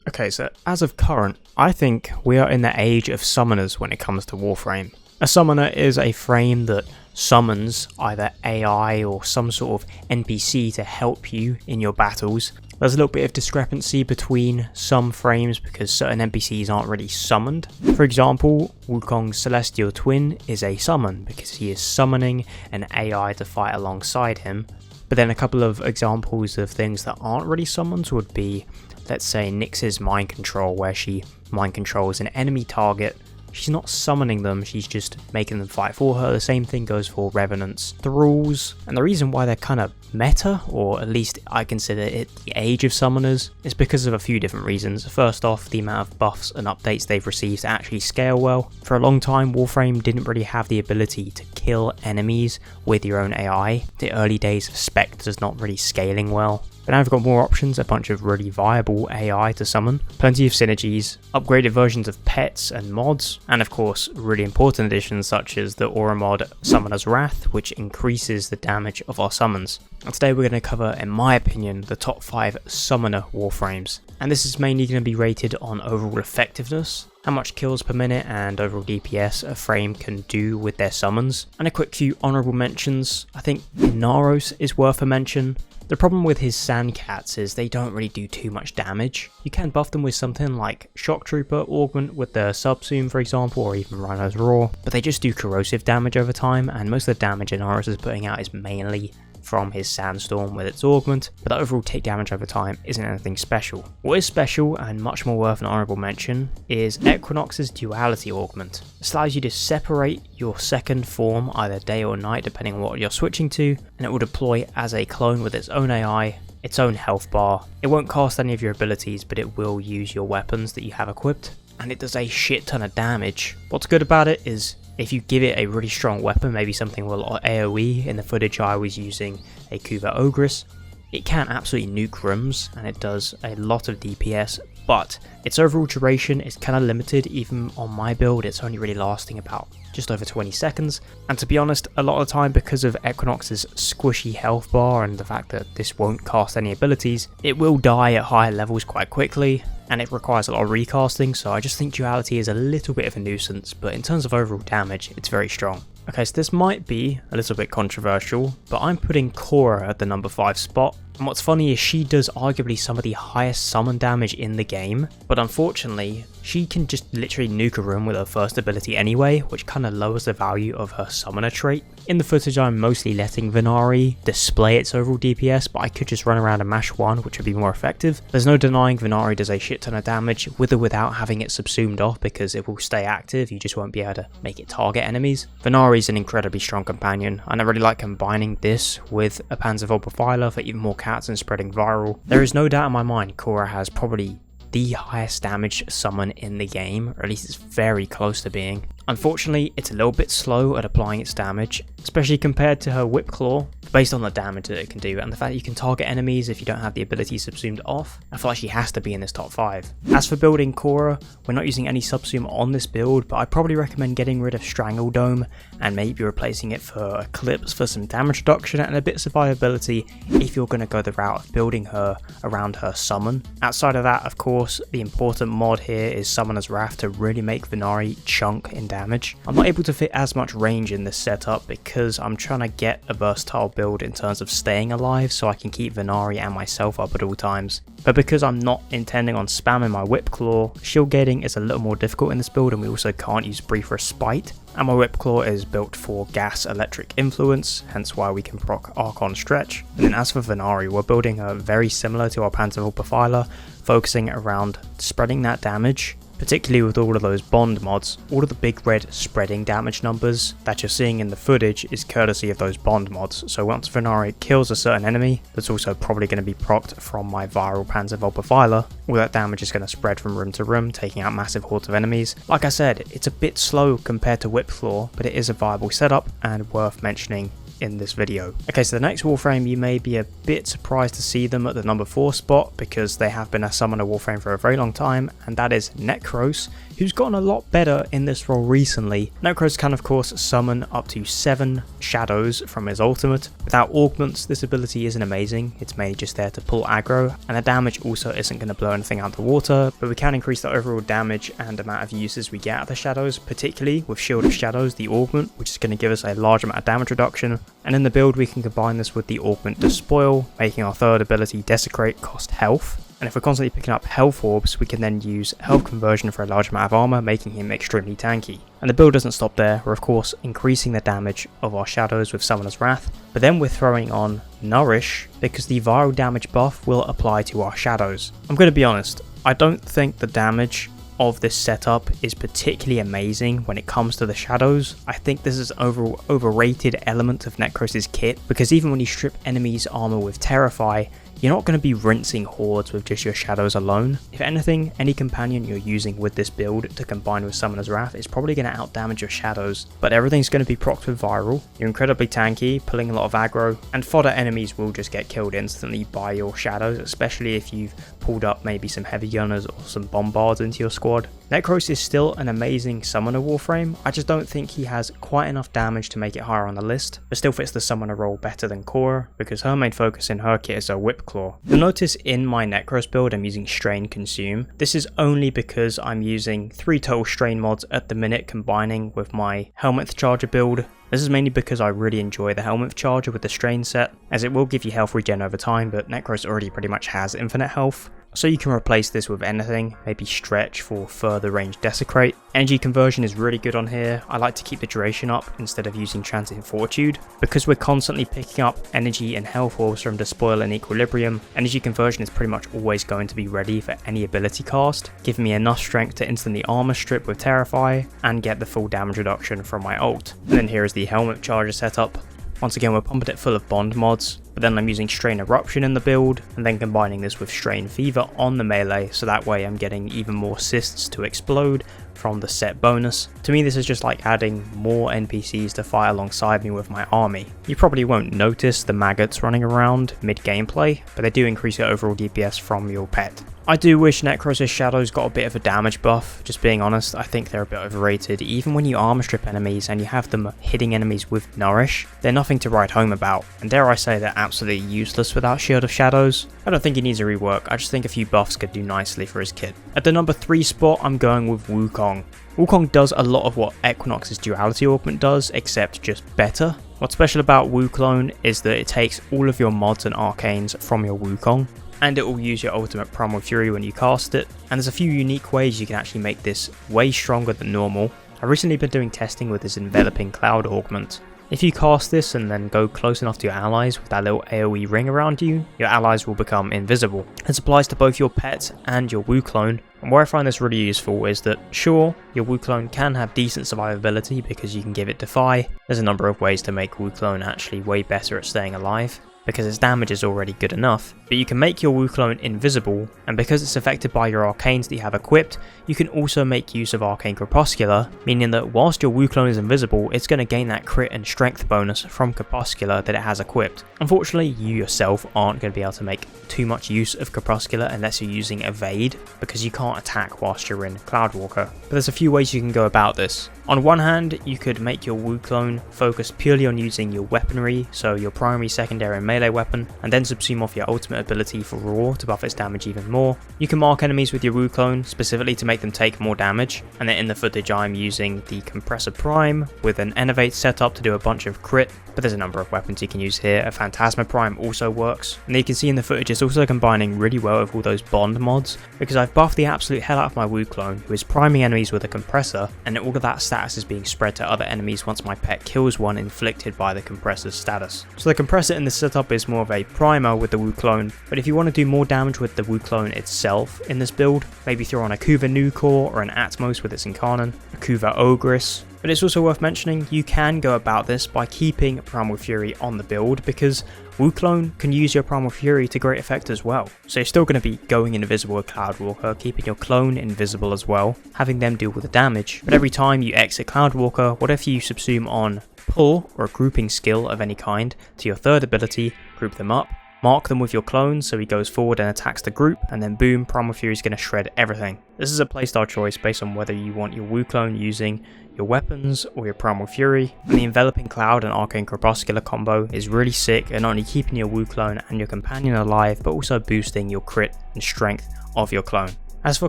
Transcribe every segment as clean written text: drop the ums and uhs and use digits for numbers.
Okay, so as of current, I think we are in the age of summoners when it comes to Warframe. A summoner is a frame that summons either AI or some sort of NPC to help you in your battles. There's a little bit of discrepancy between some frames because certain NPCs aren't really summoned. For example, Wukong's Celestial Twin is a summon because he is summoning an AI to fight alongside him. But then a couple of examples of things that aren't really summons would be, let's say, Nyx's Mind Control, where she mind controls an enemy target. She's not summoning them, she's just making them fight for her. The same thing goes for Revenants, Thralls, and the reason why they're kind of meta, or at least I consider it the age of summoners, is because of a few different reasons. First off, the amount of buffs and updates they've received to actually scale well. For a long time, Warframe didn't really have the ability to kill enemies with your own AI. The early days of Spectres not really scaling well. But now we've got more options, a bunch of really viable AI to summon, plenty of synergies, upgraded versions of pets and mods, and of course really important additions such as the Aura mod Summoner's Wrath, which increases the damage of our summons. And today we're going to cover, in my opinion, the top 5 summoner Warframes. And this is mainly going to be rated on overall effectiveness, how much kills per minute and overall DPS a frame can do with their summons, and a quick few honourable mentions. I think Inaros is worth a mention. The problem with his sand cats is they don't really do too much damage. You can buff them with something like Shock Trooper Augment with the Subsume, for example, or even Rhino's Roar, but they just do corrosive damage over time, and most of the damage Inaros is putting out is mainly from his Sandstorm with its augment, but the overall take damage over time isn't anything special. What is special and much more worth an honourable mention is Equinox's Duality Augment. This allows you to separate your second form either day or night depending on what you're switching to, and it will deploy as a clone with its own AI, its own health bar. It won't cast any of your abilities, but it will use your weapons that you have equipped, and it does a shit ton of damage. What's good about it is if you give it a really strong weapon, maybe something with AoE, in the footage I was using a Kuva Ogress, it can absolutely nuke rooms and it does a lot of DPS, but its overall duration is kind of limited. Even on my build, it's only really lasting about just over 20 seconds, and to be honest, a lot of the time because of Equinox's squishy health bar and the fact that this won't cast any abilities, it will die at higher levels quite quickly, and it requires a lot of recasting, so I just think Duality is a little bit of a nuisance, but in terms of overall damage, it's very strong. Okay, so this might be a little bit controversial, but I'm putting Cora at the number 5 spot, and what's funny is she does arguably some of the highest summon damage in the game, but unfortunately, she can just literally nuke a room with her first ability anyway, which kind of lowers the value of her summoner trait. In the footage I'm mostly letting Venari display its overall DPS, but I could just run around and mash 1, which would be more effective. There's no denying Venari does a shit ton of damage, with or without having it subsumed off, because it will stay active, you just won't be able to make it target enemies. Venari is an incredibly strong companion, and I really like combining this with a Panzervolt Profiler for even more cats and spreading viral. There is no doubt in my mind Cora has probably the highest damage summon in the game, or at least it's very close to being. Unfortunately, it's a little bit slow at applying its damage, especially compared to her Whip Claw, based on the damage that it can do and the fact that you can target enemies if you don't have the ability subsumed off. I feel like she has to be in this top 5. As for building Cora, we're not using any subsume on this build, but I'd probably recommend getting rid of Strangle Dome and maybe replacing it for Eclipse for some damage reduction and a bit of survivability if you're going to go the route of building her around her summon. Outside of that, of course, the important mod here is Summoner's Wrath to really make Venari chunk in damage. I'm not able to fit as much range in this setup because I'm trying to get a versatile build in terms of staying alive so I can keep Venari and myself up at all times. But because I'm not intending on spamming my Whip Claw, shield gating is a little more difficult in this build, and we also can't use Brief Respite. And my Whip Claw is built for Gas Electric Influence, hence why we can proc Archon Stretch. And then as for Venari, we're building her very similar to our Panzervolt Profiler, focusing around spreading that damage, particularly with all of those bond mods. All of the big red spreading damage numbers that you're seeing in the footage is courtesy of those bond mods, so once Venari kills a certain enemy that's also probably going to be procced from my viral Panzervolt Profiler, all that damage is going to spread from room to room, taking out massive hordes of enemies. Like I said, it's a bit slow compared to Whip Claw, but it is a viable setup and worth mentioning in this video. Okay, so the next Warframe, you may be a bit surprised to see them at the number 4 spot because they have been a summoner Warframe for a very long time, and that is Necros, who's gotten a lot better in this role recently. Necros can of course summon up to 7 shadows from his ultimate. Without augments, this ability isn't amazing, it's mainly just there to pull aggro, and the damage also isn't going to blow anything out the water, but we can increase the overall damage and amount of uses we get out of the shadows, particularly with Shield of Shadows, the augment, which is going to give us a large amount of damage reduction, and in the build we can combine this with the augment Despoil, making our third ability Desecrate cost health. And if we're constantly picking up health orbs, we can then use health conversion for a large amount of armor, making him extremely tanky. And the build doesn't stop there, we're of course increasing the damage of our shadows with Summoner's Wrath, but then we're throwing on Nourish because the viral damage buff will apply to our shadows. I'm going to be honest, I don't think the damage of this setup is particularly amazing when it comes to the shadows. I think this is an overall overrated element of Necros' kit, because even when you strip enemies armor with Terrify, you're not going to be rinsing hordes with just your shadows alone. If anything, any companion you're using with this build to combine with Summoner's Wrath is probably going to outdamage your shadows, but everything's going to be procced with viral. You're incredibly tanky, pulling a lot of aggro, and fodder enemies will just get killed instantly by your shadows, especially if you've pulled up maybe some heavy gunners or some bombards into your squad. Necros is still an amazing summoner Warframe, I just don't think he has quite enough damage to make it higher on the list, but still fits the summoner role better than Cora, because her main focus in her kit is her Whip Claw. You'll notice in my Necros build I'm using Strain Consume. This is only because I'm using 3 total Strain mods at the minute combining with my Helminth Charger build. This is mainly because I really enjoy the Helminth Charger with the Strain set, as it will give you health regen over time, but Necros already pretty much has infinite health. So you can replace this with anything, maybe Stretch for further range Desecrate. Energy conversion is really good on here. I like to keep the duration up instead of using Transient Fortitude. Because we're constantly picking up energy and health orbs from Despoil and Equilibrium, energy conversion is pretty much always going to be ready for any ability cast, giving me enough strength to instantly armor strip with Terrify and get the full damage reduction from my ult. And then here is the Helminth Charger setup. Once again, we're pumping it full of bond mods, but then I'm using Strain Eruption in the build, and then combining this with Strain Fever on the melee, so that way I'm getting even more assists to explode from the set bonus. To me, this is just like adding more NPCs to fight alongside me with my army. You probably won't notice the maggots running around mid-gameplay, but they do increase your overall DPS from your pet. I do wish Necros' shadows got a bit of a damage buff, just being honest. I think they're a bit overrated. Even when you armor strip enemies and you have them hitting enemies with Nourish, they're nothing to write home about, and dare I say they're absolutely useless without Shield of Shadows. I don't think he needs a rework, I just think a few buffs could do nicely for his kit. At the number 3 spot, I'm going with Wukong. Wukong does a lot of what Equinox's Duality Augment does, except just better. What's special about Wukong is that it takes all of your mods and arcanes from your Wukong, and it will use your ultimate Primal Fury when you cast it, and there's a few unique ways you can actually make this way stronger than normal. I've recently been doing testing with this Enveloping Cloud augment. If you cast this and then go close enough to your allies with that little AoE ring around you, your allies will become invisible. This applies to both your pets and your Wukong, and where I find this really useful is that, sure, your Wukong can have decent survivability because you can give it Defy. There's a number of ways to make Wukong actually way better at staying alive, because its damage is already good enough, but you can make your Wukong invisible, and because it's affected by your arcanes that you have equipped, you can also make use of Arcane Crepuscular, meaning that whilst your Wukong is invisible, it's going to gain that crit and strength bonus from Crepuscular that it has equipped. Unfortunately, you yourself aren't going to be able to make too much use of Crepuscular unless you're using Evade, because you can't attack whilst you're in Cloudwalker. But there's a few ways you can go about this. On one hand, you could make your Wukong focus purely on using your weaponry, so your primary, secondary and melee weapon, and then subsume off your ultimate ability for Raw to buff its damage even more. You can mark enemies with your Wukong specifically to make them take more damage, and then in the footage I'm using the Compressor Prime with an Innovate setup to do a bunch of crit, but there's a number of weapons you can use here. A Phantasma Prime also works, and you can see in the footage it's also combining really well with all those bond mods, because I've buffed the absolute hell out of my Wukong, who is priming enemies with a compressor, and all of that status is being spread to other enemies once my pet kills one inflicted by the compressor's status. So the compressor in this setup is more of a primer with the Wukong, but if you want to do more damage with the Wukong itself in this build, maybe throw on a Kuva Nucor or an Atmos with its Incarnon, a Kuva Ogress, But it's also worth mentioning you can go about this by keeping Primal Fury on the build, because WuClone can use your Primal Fury to great effect as well. So you're still going to be going invisible with Cloudwalker, keeping your clone invisible as well, having them deal with the damage. But every time you exit Cloudwalker, whatever you subsume on pull or a grouping skill of any kind to your third ability, group them up, mark them with your clone so he goes forward and attacks the group, and then boom, Primal Fury is going to shred everything. This is a playstyle choice based on whether you want your WuClone using your weapons or your Primal Fury, and the Enveloping Cloud and Arcane Crepuscular combo is really sick at not only keeping your WuClone and your companion alive, but also boosting your crit and strength of your clone. As for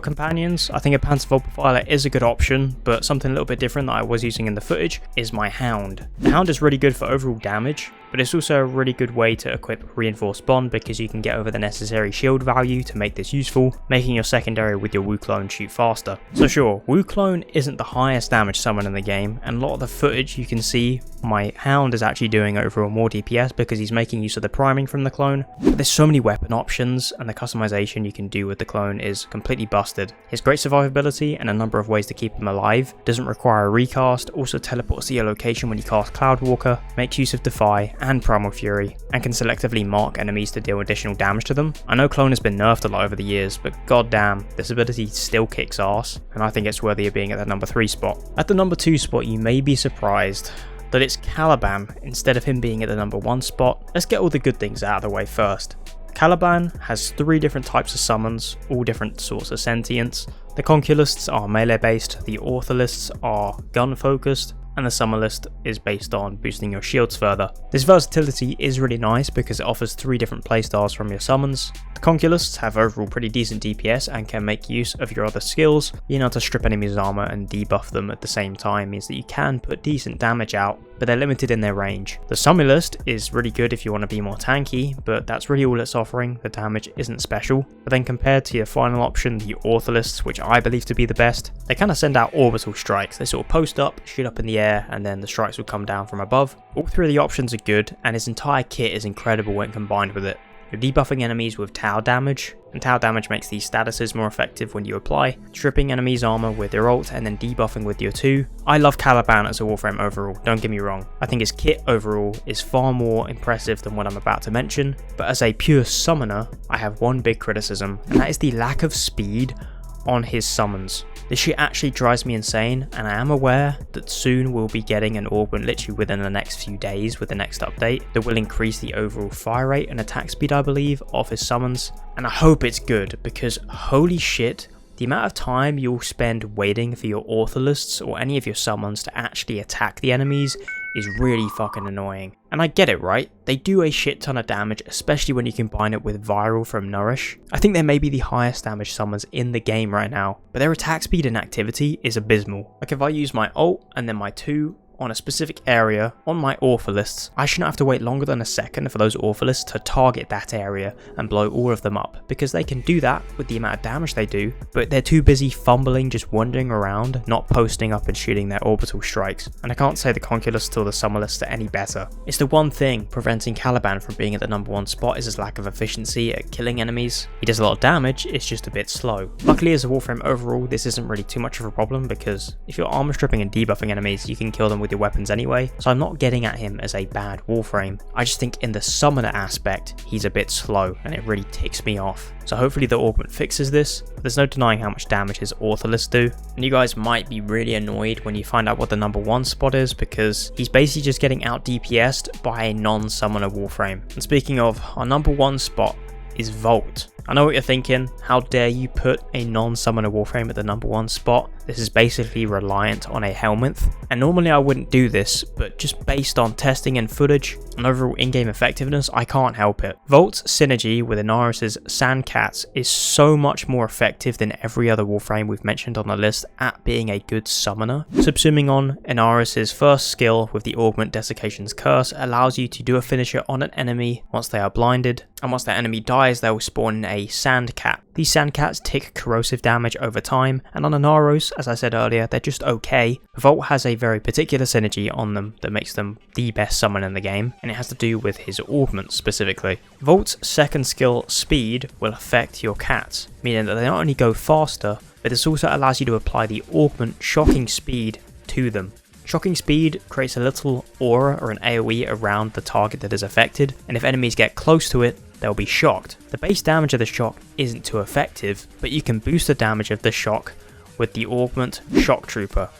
companions, I think a Panzervolt Profiler is a good option, but something a little bit different that I was using in the footage is my Hound. The Hound is really good for overall damage, but it's also a really good way to equip Reinforced Bond because you can get over the necessary shield value to make this useful, making your secondary with your WuClone shoot faster. So sure, WuClone isn't the highest damage summon in the game, and a lot of the footage you can see my Hound is actually doing overall more DPS because he's making use of the priming from the clone. But there's so many weapon options, and the customization you can do with the clone is completely busted. His great survivability and a number of ways to keep him alive, doesn't require a recast, also teleports to your location when you cast Cloudwalker, makes use of Defy and Primal Fury, and can selectively mark enemies to deal additional damage to them. I know clone has been nerfed a lot over the years, but goddamn, this ability still kicks ass, and I think it's worthy of being at the number 3 spot. At the number 2 spot, you may be surprised that it's Caliban instead of him being at the number 1 spot. Let's get all the good things out of the way first. Caliban has 3 different types of summons, all different sorts of sentience. The Conculists are melee based, the Ortholists are gun focused, and the Summerlist is based on boosting your shields further. This versatility is really nice because it offers 3 different playstyles from your summons. The Conculists have overall pretty decent DPS and can make use of your other skills. Being able to strip enemies' armor and debuff them at the same time means that you can put decent damage out, but they're limited in their range. The Summerlist is really good if you want to be more tanky, but that's really all it's offering. The damage isn't special. But then compared to your final option, the Ortholists, which I believe to be the best, they kind of send out orbital strikes. They sort of post up, shoot up in the air, and then the strikes will come down from above. All 3 of the options are good, and his entire kit is incredible when combined with it. You're debuffing enemies with Tau damage, and Tau damage makes these statuses more effective when you apply, stripping enemies' armor with your ult and then debuffing with your 2. I love Caliban as a Warframe overall, don't get me wrong. I think his kit overall is far more impressive than what I'm about to mention, but as a pure summoner, I have one big criticism, and that is the lack of speed on his summons. This shit actually drives me insane, and I am aware that soon we'll be getting an augment literally within the next few days with the next update that will increase the overall fire rate and attack speed, I believe, of his summons, and I hope it's good because holy shit, the amount of time you'll spend waiting for your Ortholists or any of your summons to actually attack the enemies is really fucking annoying. And I get it, right? They do a shit ton of damage, especially when you combine it with Viral from Nourish. I think they may be the highest damage summons in the game right now, but their attack speed and activity is abysmal. Like if I use my ult and then my 2 on a specific area on my Ortholists, I shouldn't have to wait longer than a second for those Ortholists to target that area and blow all of them up, because they can do that with the amount of damage they do, but they're too busy fumbling, just wandering around, not posting up and shooting their orbital strikes. And I can't say the Conculists or the Summerlist are any better. It's the one thing preventing Caliban from being at the number 1 spot is his lack of efficiency at killing enemies. He does a lot of damage, it's just a bit slow. Luckily as a Warframe overall, this isn't really too much of a problem, because if you're armor stripping and debuffing enemies, you can kill them with your weapons anyway, so I'm not getting at him as a bad Warframe. I just think in the summoner aspect, he's a bit slow and it really ticks me off. So hopefully the augment fixes this. There's no denying how much damage his Ortholists do, and you guys might be really annoyed when you find out what the number 1 spot is, because he's basically just getting out DPS'd by a non-summoner Warframe. And speaking of, our number 1 spot is Volt. I know what you're thinking, how dare you put a non-summoner Warframe at the number 1 spot? This is basically reliant on a Helminth, and normally I wouldn't do this, but just based on testing and footage and overall in-game effectiveness, I can't help it. Volt's synergy with Inaris' Sandcats is so much more effective than every other Warframe we've mentioned on the list at being a good summoner. Subsuming on, Inaris' first skill with the Augment Desiccation's Curse allows you to do a finisher on an enemy once they are blinded, and once that enemy dies they will spawn in a Sandcat. These Sandcats tick corrosive damage over time, and on Inaros, as I said earlier, they're just okay. Volt has a very particular synergy on them that makes them the best summon in the game, and it has to do with his augments specifically. Volt's second skill, Speed, will affect your cats, meaning that they not only go faster, but this also allows you to apply the augment Shocking Speed to them. Shocking Speed creates a little aura or an AoE around the target that is affected, and if enemies get close to it, they'll be shocked. The base damage of the shock isn't too effective, but you can boost the damage of the shock with the augment Shock Trooper.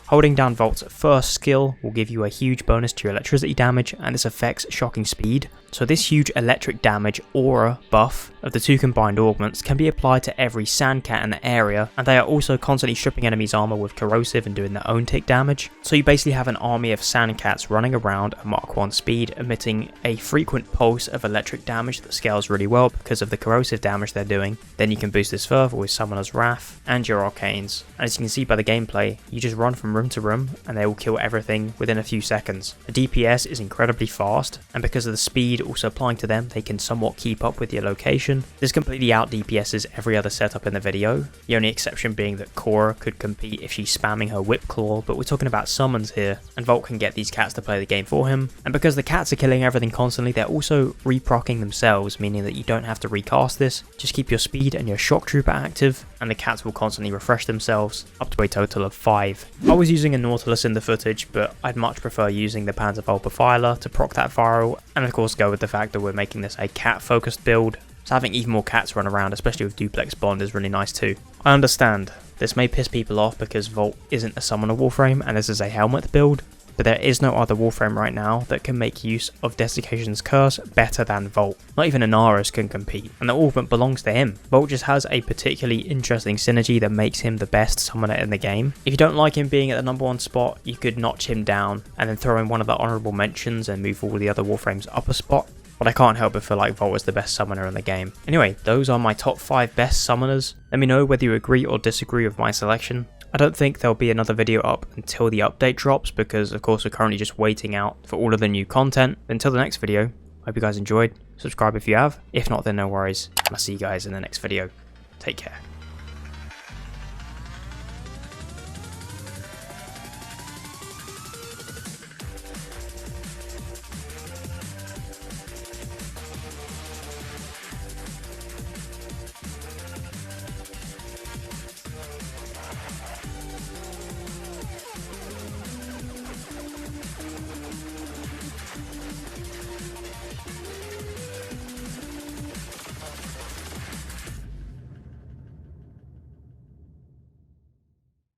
Holding down Volt's first skill will give you a huge bonus to your electricity damage, and this affects Shocking Speed. So this huge electric damage aura buff of the two combined augments can be applied to every sandcat in the area, and they are also constantly stripping enemies armor with corrosive and doing their own tick damage. So you basically have an army of sandcats running around at Mach 1 speed, emitting a frequent pulse of electric damage that scales really well because of the corrosive damage they're doing. Then you can boost this further with Summoner's Wrath and your Arcanes. And as you can see by the gameplay, you just run from room to room and they will kill everything within a few seconds. The DPS is incredibly fast, and because of the speed also applying to them, they can somewhat keep up with your location. This completely out DPSs every other setup in the video, the only exception being that Cora could compete if she's spamming her Whip Claw, but we're talking about summons here, and Volt can get these cats to play the game for him. And because the cats are killing everything constantly, they're also reprocking themselves, meaning that you don't have to recast this, just keep your speed and your Shock Trooper active, and the cats will constantly refresh themselves, up to a total of 5. I was using a Nautilus in the footage, but I'd much prefer using the Panzerfaust Profiler to proc that viral, and of course go with the fact that we're making this a cat focused build, so having even more cats run around, especially with Duplex Bond, is really nice too. I understand, this may piss people off because Volt isn't a summoner Warframe and this is a helmet build, but there is no other Warframe right now that can make use of Desiccation's Curse better than Volt. Not even Inaros can compete, and the augment belongs to him. Volt just has a particularly interesting synergy that makes him the best summoner in the game. If you don't like him being at the number 1 spot, you could notch him down and then throw in one of the honourable mentions and move all the other Warframes up a spot. But I can't help but feel like Volt is the best summoner in the game. Anyway, those are my top 5 best summoners. Let me know whether you agree or disagree with my selection. I don't think there'll be another video up until the update drops because of course we're currently just waiting out for all of the new content. Until the next video, hope you guys enjoyed. Subscribe if you have. If not, then no worries. I'll see you guys in the next video. Take care.